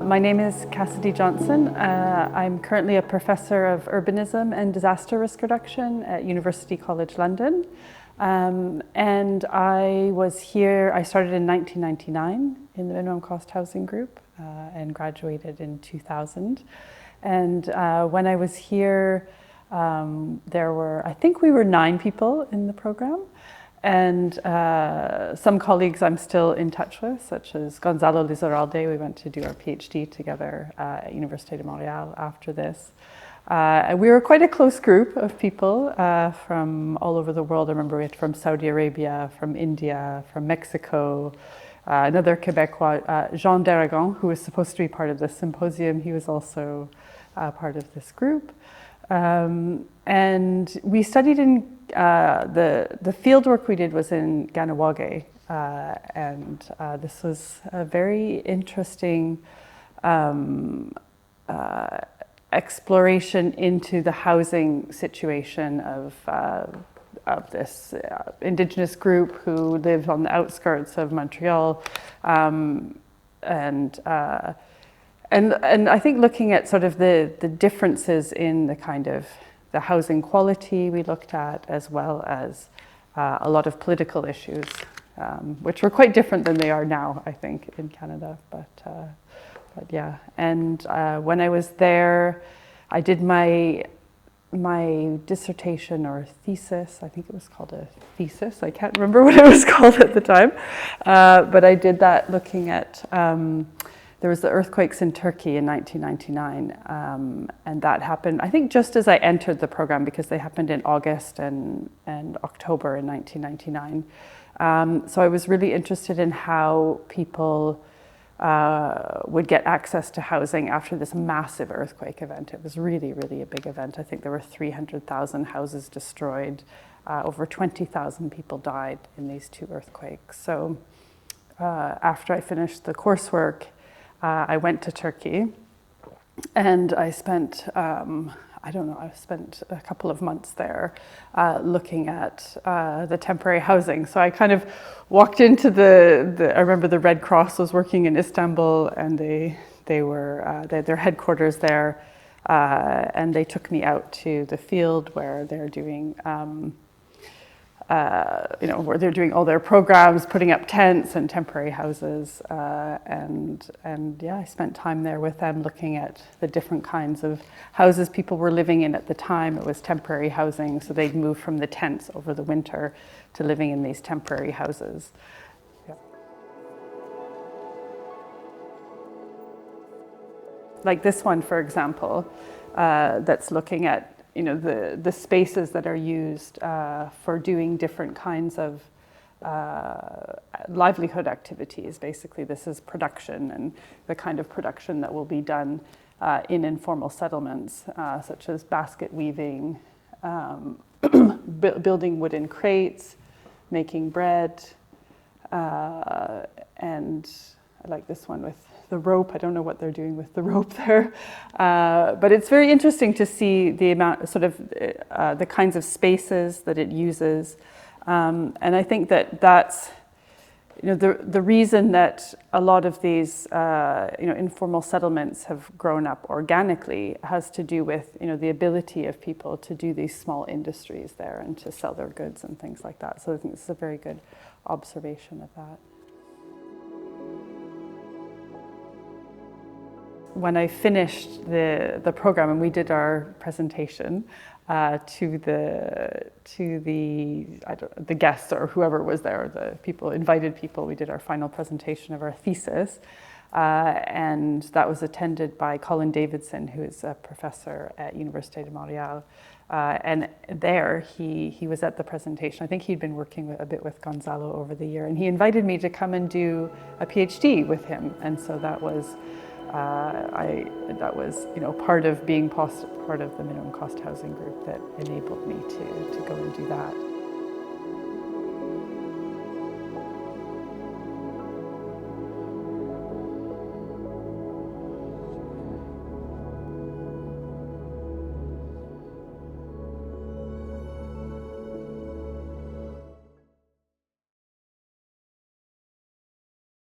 My name is Cassidy Johnson. I'm currently a professor of urbanism and disaster risk reduction at University College London. And I started in 1999 in the minimum cost housing group and graduated in 2000. And when I was here, I think we were 9 people in the program. And some colleagues I'm still in touch with, such as Gonzalo Lizarralde. We went to do our PhD together at Université de Montréal after this. We were quite a close group of people from all over the world. I remember we had from Saudi Arabia, from India, from Mexico, another Quebecois, Jean d'Aragon, who was supposed to be part of this symposium. He was also part of this group. And we studied in the field work we did was in Ganawage, and this was a very interesting exploration into the housing situation of this Indigenous group who lived on the outskirts of Montreal, and I think looking at sort of the differences in the kind of the housing quality we looked at, as well as a lot of political issues, which were quite different than they are now, I think, in Canada. But yeah, and when I was there, I did my dissertation or thesis. I think it was called a thesis. I can't remember what it was called at the time, but I did that looking at. There was the earthquakes in Turkey in 1999, and that happened, I think, just as I entered the program, because they happened in August and October in 1999. So I was really interested in how people would get access to housing after this massive earthquake event. It was really, really a big event. I think there were 300,000 houses destroyed. Over 20,000 people died in these 2 earthquakes. So after I finished the coursework, I went to Turkey, and I spent, I spent a couple of months there looking at the temporary housing. So I kind of walked into I remember the Red Cross was working in Istanbul, and they had their headquarters there, and they took me out to the field where they're doing where they're doing all their programs, putting up tents and temporary houses, and yeah, I spent time there with them looking at the different kinds of houses people were living in at the time. It was temporary housing, so they'd move from the tents over the winter to living in these temporary houses. Yeah. Like this one, for example, that's looking at the spaces that are used for doing different kinds of livelihood activities. Basically, this is production, and the kind of production that will be done in informal settlements, such as basket weaving, building wooden crates, making bread, and I like this one with the rope. I don't know what they're doing with the rope there, but it's very interesting to see the amount, sort of the kinds of spaces that it uses, and I think that's the reason that a lot of these informal settlements have grown up organically has to do with the ability of people to do these small industries there and to sell their goods and things like that. So I think this is a very good observation of that. When I finished the program and we did our presentation to the guests or whoever was there, the invited people, we did our final presentation of our thesis, and that was attended by Colin Davidson, who is a professor at Université de Montréal. And there he was at the presentation. I think he'd been working a bit with Gonzalo over the year, and he invited me to come and do a PhD with him, and so that was part of being part of the minimum cost housing group that enabled me to go and do that.